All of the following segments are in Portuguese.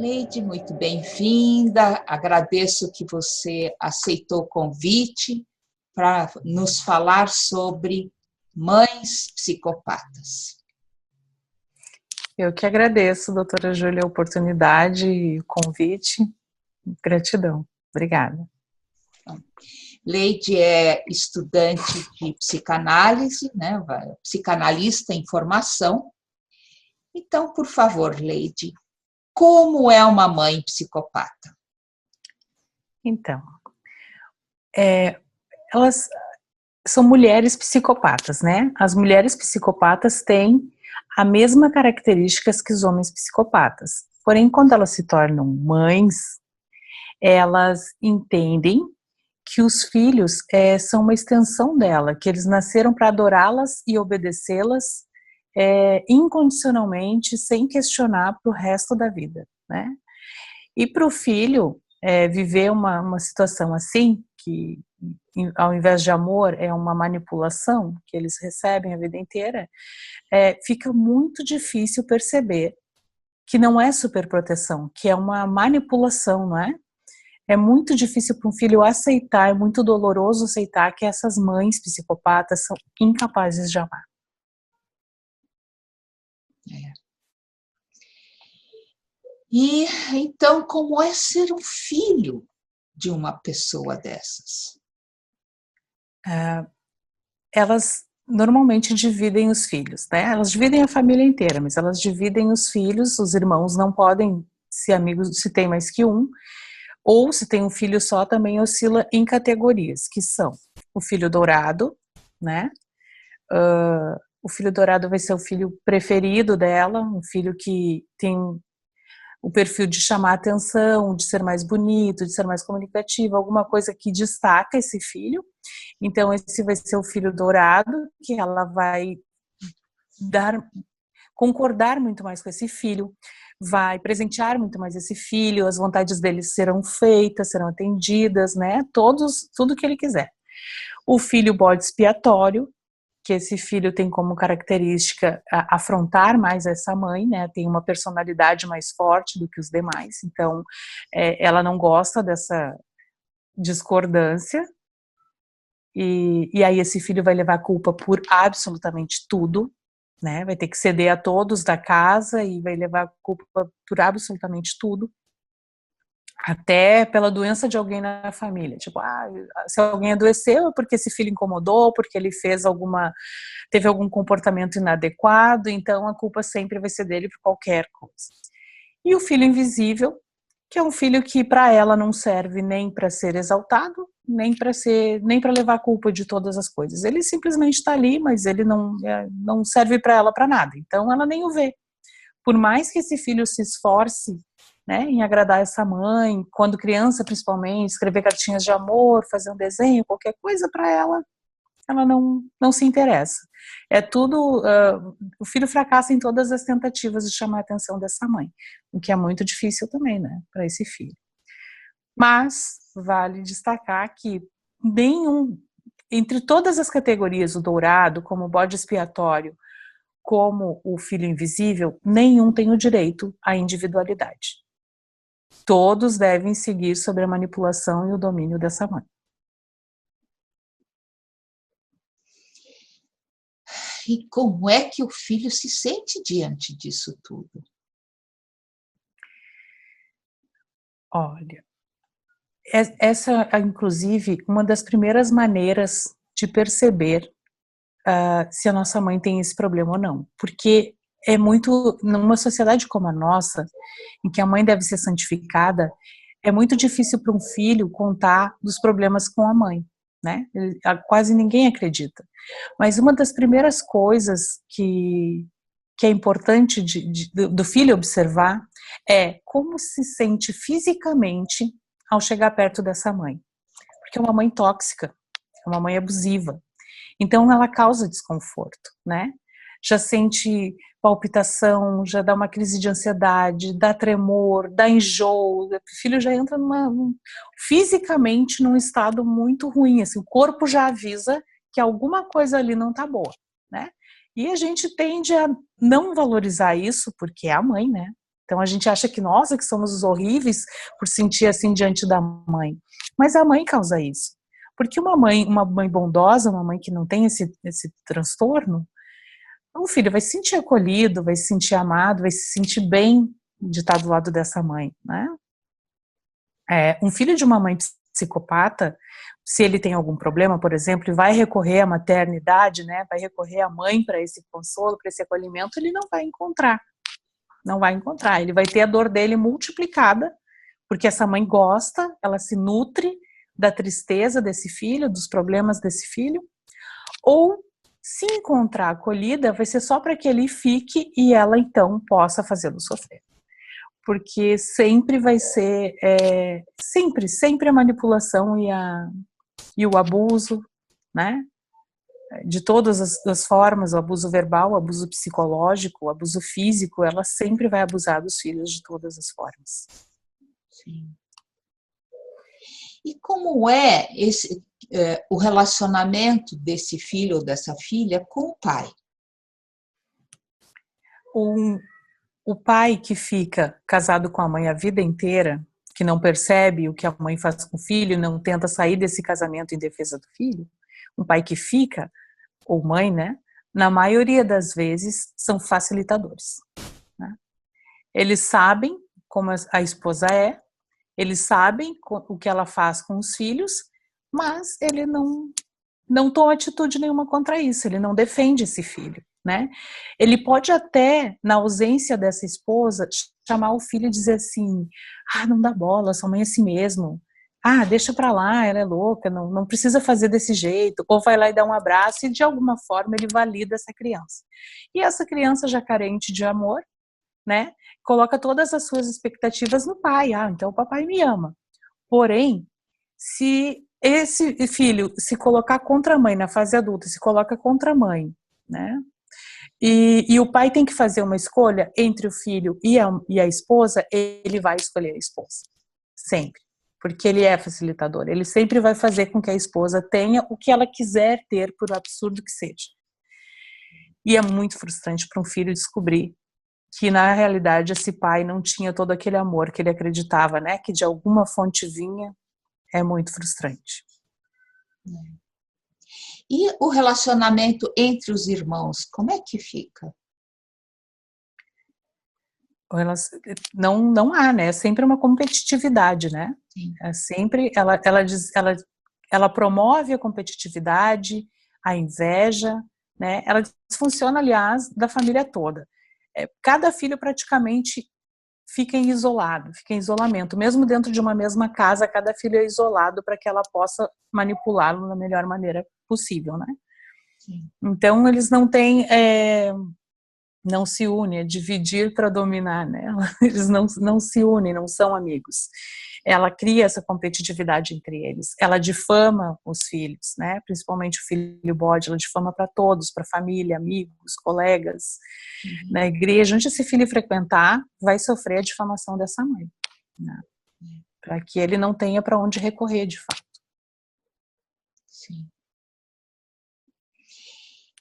Leide, muito bem-vinda. Agradeço que você aceitou o convite para nos falar sobre mães psicopatas. Eu que agradeço, doutora Júlia, a oportunidade e o convite. Gratidão. Obrigada. Leide é estudante de psicanálise, né? Psicanalista em formação. Então, por favor, Leide, como é uma mãe psicopata? Então, elas são mulheres psicopatas, né? As mulheres psicopatas têm a mesma características que os homens psicopatas. Porém, quando elas se tornam mães, elas entendem que os filhos são uma extensão dela, que eles nasceram para adorá-las e obedecê-las incondicionalmente, sem questionar para o resto da vida, né? E para o filho viver uma situação assim, que ao invés de amor é uma manipulação que eles recebem a vida inteira, fica muito difícil perceber que não é superproteção, que é uma manipulação, não é? É muito difícil para um filho aceitar, é muito doloroso aceitar que essas mães psicopatas são incapazes de amar. E então, como é ser um filho de uma pessoa dessas? Elas normalmente dividem os filhos, né? Elas dividem a família inteira, mas elas dividem os filhos, os irmãos não podem ser amigos se tem mais que um, ou se tem um filho só também oscila em categorias, que são o filho dourado, né? O filho dourado vai ser o filho preferido dela, um filho que tem o perfil de chamar atenção, de ser mais bonito, de ser mais comunicativo, alguma coisa que destaca esse filho. Então esse vai ser o filho dourado, que ela vai concordar muito mais com esse filho, vai presentear muito mais esse filho, as vontades dele serão feitas, serão atendidas, né? Tudo que ele quiser. O filho bode expiatório, que esse filho tem como característica afrontar mais essa mãe, né? Tem uma personalidade mais forte do que os demais, então ela não gosta dessa discordância, e aí esse filho vai levar culpa por absolutamente tudo, né? Vai ter que ceder a todos da casa e vai levar culpa por absolutamente tudo, até pela doença de alguém na família. Tipo, se alguém adoeceu é porque esse filho incomodou, porque ele teve algum comportamento inadequado, então a culpa sempre vai ser dele por qualquer coisa. E o filho invisível, que é um filho que para ela não serve nem para ser exaltado, nem para levar a culpa de todas as coisas. Ele simplesmente está ali, mas ele não serve para ela para nada. Então ela nem o vê. Por mais que esse filho se esforce, né, em agradar essa mãe, quando criança principalmente, escrever cartinhas de amor, fazer um desenho, qualquer coisa para ela não se interessa. É tudo, o filho fracassa em todas as tentativas de chamar a atenção dessa mãe, o que é muito difícil também, né, para esse filho. Mas vale destacar que entre todas as categorias, o dourado, como o bode expiatório, como o filho invisível, nenhum tem o direito à individualidade. Todos devem seguir sobre a manipulação e o domínio dessa mãe. E como é que o filho se sente diante disso tudo? Olha, essa é, inclusive, uma das primeiras maneiras de perceber se a nossa mãe tem esse problema ou não. Porque é muito, numa sociedade como a nossa, em que a mãe deve ser santificada, é muito difícil para um filho contar dos problemas com a mãe, né? Quase ninguém acredita. Mas uma das primeiras coisas que é importante do filho observar é como se sente fisicamente ao chegar perto dessa mãe. Porque é uma mãe tóxica, é uma mãe abusiva. Então ela causa desconforto, né? Já sente palpitação, já dá uma crise de ansiedade, dá tremor, dá enjoo, o filho já entra fisicamente num estado muito ruim, assim, o corpo já avisa que alguma coisa ali não tá boa, né? E a gente tende a não valorizar isso, porque é a mãe, né? Então a gente acha que, nossa, que somos os horríveis por sentir assim diante da mãe. Mas a mãe causa isso. Porque uma mãe bondosa, uma mãe que não tem esse transtorno, o filho vai se sentir acolhido, vai se sentir amado, vai se sentir bem de estar do lado dessa mãe, né? Um filho de uma mãe psicopata, se ele tem algum problema, por exemplo, e vai recorrer à maternidade, né? Vai recorrer à mãe para esse consolo, para esse acolhimento, ele não vai encontrar. Não vai encontrar. Ele vai ter a dor dele multiplicada, porque essa mãe gosta, ela se nutre da tristeza desse filho, dos problemas desse filho, ou se encontrar acolhida, vai ser só para que ele fique e ela então possa fazê-lo sofrer. Porque sempre vai ser, sempre a manipulação e o abuso, né? De todas as formas, o abuso verbal, o abuso psicológico, o abuso físico, ela sempre vai abusar dos filhos de todas as formas. Sim. E como é o relacionamento desse filho ou dessa filha com o pai? O pai que fica casado com a mãe a vida inteira, que não percebe o que a mãe faz com o filho, não tenta sair desse casamento em defesa do filho, um pai que fica, ou mãe, né, na maioria das vezes são facilitadores, né? Eles sabem como a esposa é, eles sabem o que ela faz com os filhos, mas ele não toma atitude nenhuma contra isso, ele não defende esse filho, né? Ele pode até, na ausência dessa esposa, chamar o filho e dizer assim, não dá bola, sua mãe é assim mesmo, deixa pra lá, ela é louca, não precisa fazer desse jeito, ou vai lá e dá um abraço e de alguma forma ele valida essa criança. E essa criança já carente de amor, né, coloca todas as suas expectativas no pai, então o papai me ama. Porém, se esse filho se colocar contra a mãe na fase adulta, se coloca contra a mãe, né, e o pai tem que fazer uma escolha entre o filho e a esposa, ele vai escolher a esposa, sempre. Porque ele é facilitador, ele sempre vai fazer com que a esposa tenha o que ela quiser ter, por absurdo que seja. E é muito frustrante para um filho descobrir que, na realidade, esse pai não tinha todo aquele amor que ele acreditava, né? Que de alguma fonte vinha, é muito frustrante. E o relacionamento entre os irmãos, como é que fica? Não há, né? É sempre uma competitividade, né? Sim. É sempre, ela promove a competitividade, a inveja, né? Ela desfunciona, aliás, da família toda. Cada filho praticamente fica em isolamento. Mesmo dentro de uma mesma casa, cada filho é isolado para que ela possa manipulá-lo da melhor maneira possível, né? Sim. Então, eles não têm... não se unem, é dividir para dominar, né? Eles não se unem, não são amigos. Ela cria essa competitividade entre eles. Ela difama os filhos, né? Principalmente o filho bode, ela difama para todos, para família, amigos, colegas, na igreja. Onde esse filho frequentar, vai sofrer a difamação dessa mãe, né? Para que ele não tenha para onde recorrer, de fato. Sim.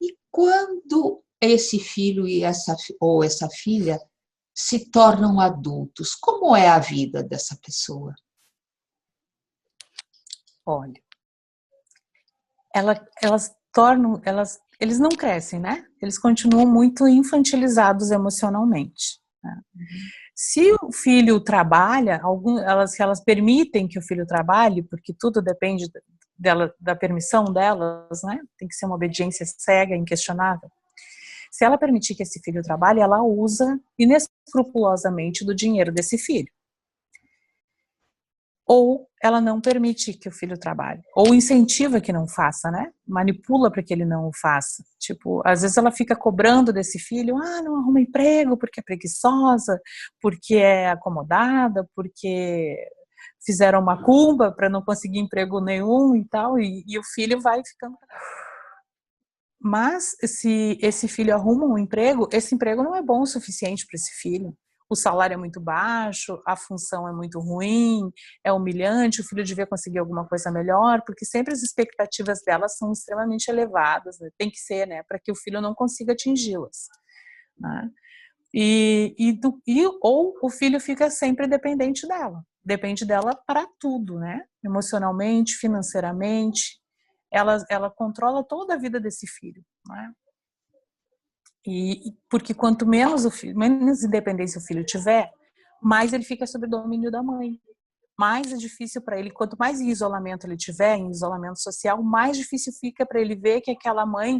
E quando esse filho ou essa filha se tornam adultos, como é a vida dessa pessoa? Olha, eles não crescem, né? Eles continuam muito infantilizados emocionalmente, né? Se o filho trabalha, elas permitem que o filho trabalhe, porque tudo depende da permissão delas, né? Tem que ser uma obediência cega, inquestionável. Se ela permitir que esse filho trabalhe, ela usa inescrupulosamente do dinheiro desse filho. Ou ela não permite que o filho trabalhe, ou incentiva que não faça, né? Manipula para que ele não o faça. Tipo, às vezes ela fica cobrando desse filho, não arruma emprego porque é preguiçosa, porque é acomodada, porque fizeram macumba para não conseguir emprego nenhum e tal, e o filho vai ficando... Mas se esse filho arruma um emprego, esse emprego não é bom o suficiente para esse filho. O salário é muito baixo, a função é muito ruim, é humilhante, o filho devia conseguir alguma coisa melhor, porque sempre as expectativas delas são extremamente elevadas, né? Tem que ser, né, para que o filho não consiga atingi-las, né? Ou o filho fica sempre dependente dela. Depende dela para tudo, né? Emocionalmente, financeiramente. Ela controla toda a vida desse filho, né? Porque quanto menos independência o filho tiver, mais ele fica sob o domínio da mãe. Mais é difícil para ele, quanto mais em isolamento ele tiver, em isolamento social, mais difícil fica para ele ver que aquela mãe,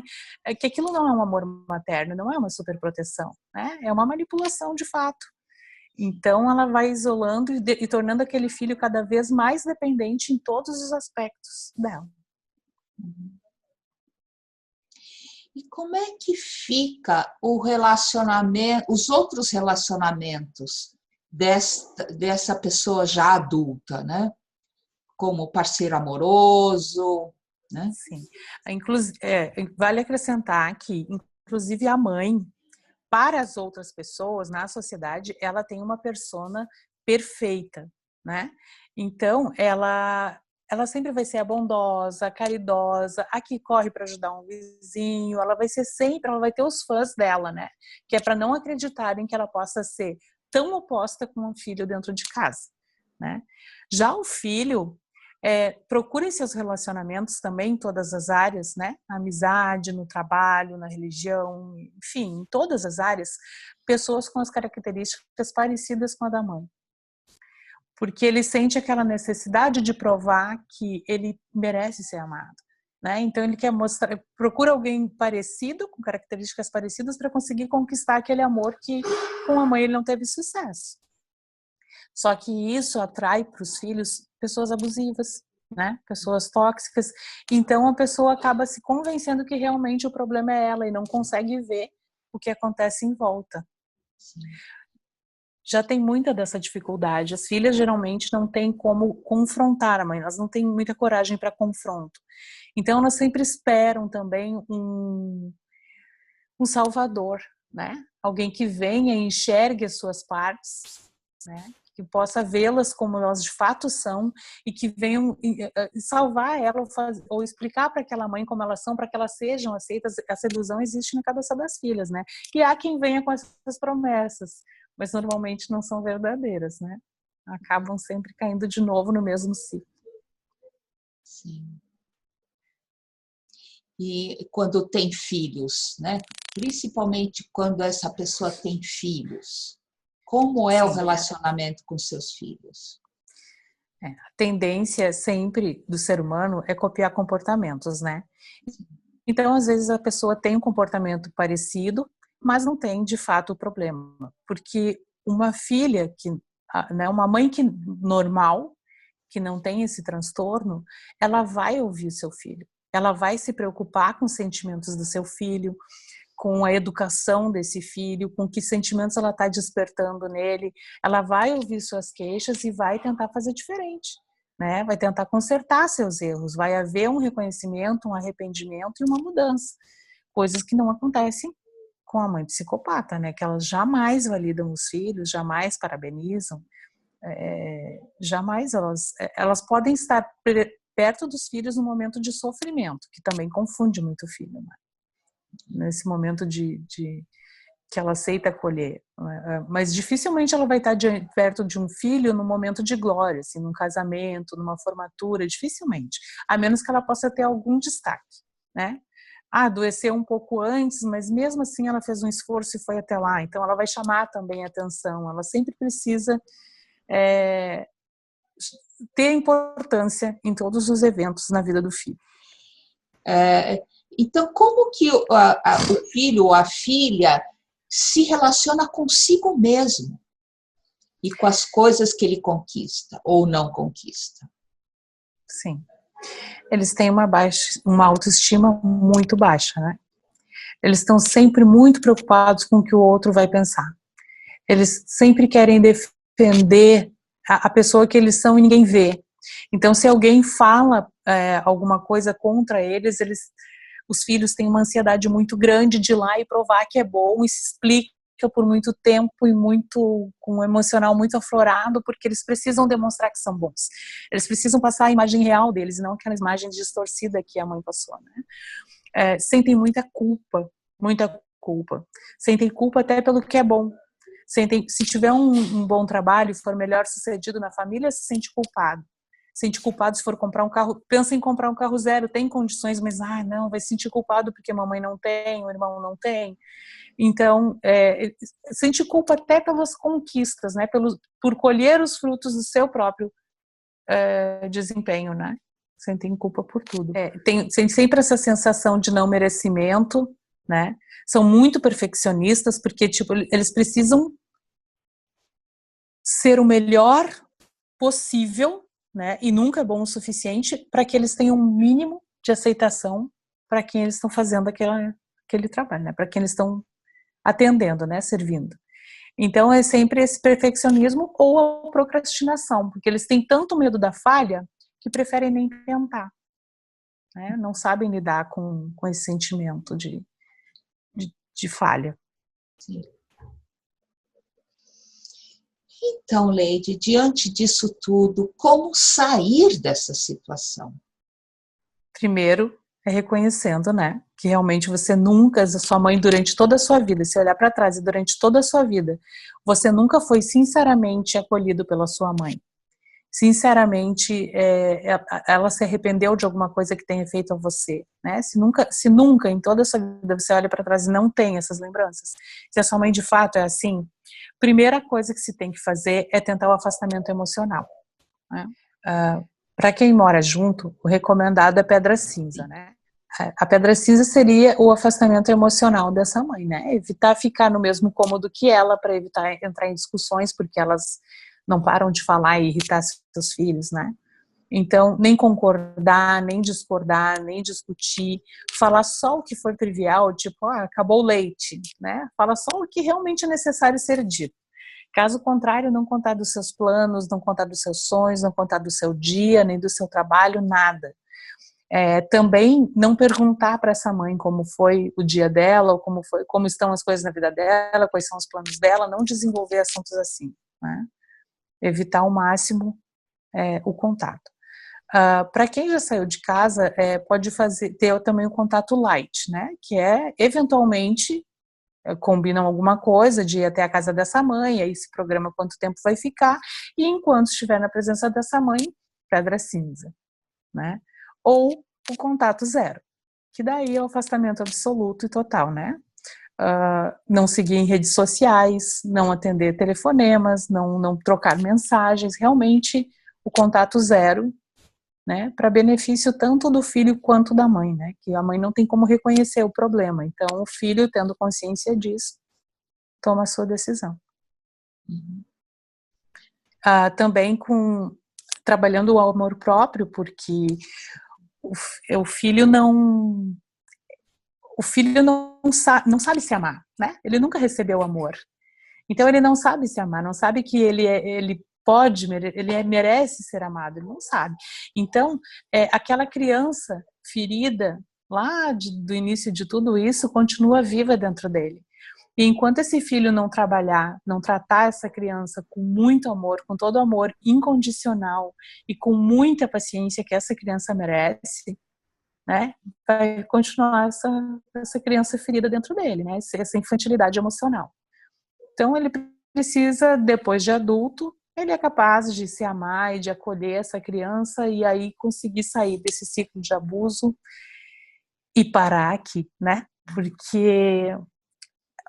que aquilo não é um amor materno, não é uma superproteção, né? É uma manipulação de fato. Então ela vai isolando e tornando aquele filho cada vez mais dependente em todos os aspectos dela. E como é que fica o relacionamento, os outros relacionamentos dessa pessoa já adulta, né? Como parceiro amoroso, né? Sim. Vale acrescentar que, inclusive, a mãe, para as outras pessoas na sociedade, ela tem uma persona perfeita, né? Então, ela sempre vai ser a bondosa, a caridosa, a que corre para ajudar um vizinho, ela vai ter os fãs dela, né? Que é para não acreditarem que ela possa ser tão oposta com um filho dentro de casa, né? Já o filho procura em seus relacionamentos também em todas as áreas, né? Na amizade, no trabalho, na religião, enfim, em todas as áreas, pessoas com as características parecidas com a da mãe. Porque ele sente aquela necessidade de provar que ele merece ser amado, né? Então ele procura alguém parecido, com características parecidas, para conseguir conquistar aquele amor que com a mãe ele não teve sucesso. Só que isso atrai para os filhos pessoas abusivas, né? Pessoas tóxicas. Então a pessoa acaba se convencendo que realmente o problema é ela e não consegue ver o que acontece em volta. Sim. Já tem muita dessa dificuldade. As filhas geralmente não têm como confrontar a mãe, elas não têm muita coragem para confronto. Então elas sempre esperam também um salvador, né? Alguém que venha e enxergue as suas partes, né? Que possa vê-las como elas de fato são e que venham salvar ela ou explicar para aquela mãe como elas são, para que elas sejam aceitas. Essa ilusão existe na cabeça das filhas, né? E há quem venha com essas promessas, mas normalmente não são verdadeiras, né? Acabam sempre caindo de novo no mesmo ciclo. Sim. E quando tem filhos, né? Principalmente quando essa pessoa tem filhos, como é o relacionamento com seus filhos? A tendência sempre do ser humano é copiar comportamentos, né? Então, às vezes, a pessoa tem um comportamento parecido, mas não tem, de fato, o problema. Porque uma filha, né, uma mãe normal, que não tem esse transtorno, ela vai ouvir o seu filho. Ela vai se preocupar com os sentimentos do seu filho, com a educação desse filho, com que sentimentos ela está despertando nele. Ela vai ouvir suas queixas e vai tentar fazer diferente, né? Vai tentar consertar seus erros, vai haver um reconhecimento, um arrependimento e uma mudança. Coisas que não acontecem com a mãe psicopata, né? Que elas jamais validam os filhos, jamais parabenizam, jamais elas podem estar perto dos filhos no momento de sofrimento, que também confunde muito o filho, né? Nesse momento que ela aceita acolher, mas dificilmente ela vai estar perto de um filho no momento de glória, assim, num casamento, numa formatura, dificilmente, a menos que ela possa ter algum destaque, né? Adoeceu um pouco antes, mas mesmo assim ela fez um esforço e foi até lá, então ela vai chamar também a atenção, ela sempre precisa ter importância em todos os eventos na vida do filho. Então, como que o filho ou a filha se relaciona consigo mesmo e com as coisas que ele conquista ou não conquista? Sim. Eles têm uma autoestima muito baixa, né? Eles estão sempre muito preocupados com o que o outro vai pensar. Eles sempre querem defender a pessoa que eles são e ninguém vê. Então, se alguém fala alguma coisa contra eles, os filhos têm uma ansiedade muito grande de ir lá e provar que é bom e se explica por muito tempo e com um emocional muito aflorado, porque eles precisam demonstrar que são bons. Eles precisam passar a imagem real deles, não aquela imagem distorcida que a mãe passou, né? Sentem muita culpa. Sentem culpa até pelo que é bom. Se tiver um bom trabalho, for melhor sucedido na família, se sente culpado. Sente culpado se for comprar um carro, pensa em comprar um carro zero, tem condições, mas não, vai se sentir culpado porque a mamãe não tem, o irmão não tem. Então, sente culpa até pelas conquistas, né? Por colher os frutos do seu próprio desempenho, né? Sentem culpa por tudo. Tem sempre essa sensação de não merecimento, né? São muito perfeccionistas porque, tipo, eles precisam ser o melhor possível, né? E nunca é bom o suficiente para que eles tenham um mínimo de aceitação para quem eles estão fazendo aquele trabalho, né? Para quem eles estão atendendo, né? Servindo. Então é sempre esse perfeccionismo ou a procrastinação, porque eles têm tanto medo da falha que preferem nem tentar, né? Não sabem lidar com esse sentimento de falha. Sim. Então, Leide, diante disso tudo, como sair dessa situação? Primeiro, reconhecendo, né, que realmente você nunca, a sua mãe durante toda a sua vida, se olhar para trás e durante toda a sua vida, você nunca foi sinceramente acolhido pela sua mãe. Sinceramente, ela se arrependeu de alguma coisa que tenha feito a você, né? Se nunca em toda a sua vida você olha para trás e não tem essas lembranças, se a sua mãe de fato é assim, primeira coisa que se tem que fazer é tentar o afastamento emocional, né? Para quem mora junto, o recomendado é pedra cinza, né? A pedra cinza seria o afastamento emocional dessa mãe, né? Evitar ficar no mesmo cômodo que ela, para evitar entrar em discussões, porque elas não param de falar e irritar seus filhos, né? Então, nem concordar, nem discordar, nem discutir, falar só o que for trivial, tipo, acabou o leite, né? Fala só o que realmente é necessário ser dito. Caso contrário, não contar dos seus planos, não contar dos seus sonhos, não contar do seu dia, nem do seu trabalho, nada. Também não perguntar para essa mãe como foi o dia dela, ou como estão as coisas na vida dela, quais são os planos dela, não desenvolver assuntos assim, né? Evitar ao máximo o contato. Para quem já saiu de casa, pode ter também o contato light, né? Que eventualmente, combinam alguma coisa de ir até a casa dessa mãe, aí se programa quanto tempo vai ficar, e enquanto estiver na presença dessa mãe, pedra cinza, né? Ou o contato zero, que daí é o afastamento absoluto e total, né? Não seguir em redes sociais, não atender telefonemas, não trocar mensagens, realmente o contato zero, né, para benefício tanto do filho quanto da mãe, né, que a mãe não tem como reconhecer o problema, então o filho, tendo consciência disso, toma a sua decisão. Também trabalhando o amor próprio, porque o filho não sabe se amar, né? Ele nunca recebeu amor. Então ele não sabe se amar, não sabe que ele merece ser amado, ele não sabe. Então, aquela criança ferida lá do início de tudo isso continua viva dentro dele. E enquanto esse filho não trabalhar, não tratar essa criança com muito amor, com todo o amor incondicional e com muita paciência que essa criança merece, né, vai continuar essa criança ferida dentro dele, né, essa infantilidade emocional. Então ele precisa, depois de adulto, ele é capaz de se amar e de acolher essa criança e aí conseguir sair desse ciclo de abuso e parar aqui, né, porque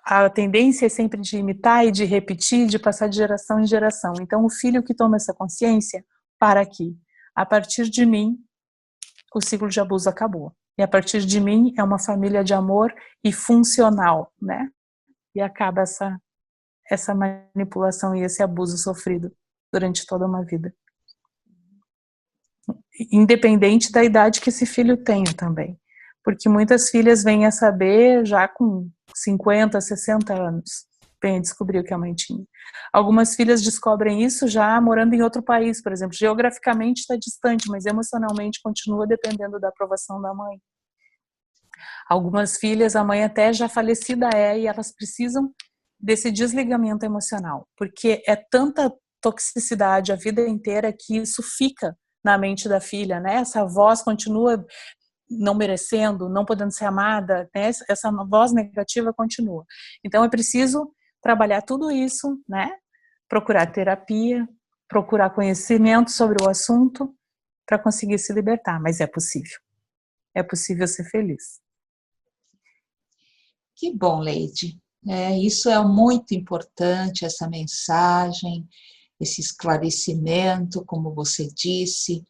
a tendência é sempre de imitar e de repetir, de passar de geração em geração. Então o filho que toma essa consciência, para aqui. A partir de mim, o ciclo de abuso acabou. E a partir de mim é uma família de amor e funcional, né? E acaba essa manipulação e esse abuso sofrido durante toda uma vida. Independente da idade que esse filho tenha também. Porque muitas filhas vêm a saber já com 50, 60 anos. Vêm a descobrir o que a mãe tinha. Algumas filhas descobrem isso já morando em outro país, por exemplo. Geograficamente está distante, mas emocionalmente continua dependendo da aprovação da mãe. Algumas filhas, a mãe até já falecida e elas precisam desse desligamento emocional, porque é tanta toxicidade a vida inteira que isso fica na mente da filha, né? Essa voz continua não merecendo, não podendo ser amada, né? Essa voz negativa continua. Então é preciso trabalhar tudo isso, né? Procurar terapia, procurar conhecimento sobre o assunto para conseguir se libertar, mas é possível. É possível ser feliz. Que bom, Leide. Isso é muito importante, essa mensagem, esse esclarecimento, como você disse,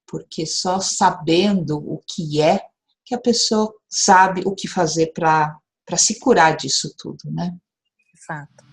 porque só sabendo o que é que a pessoa sabe o que fazer para se curar disso tudo, né? Exato.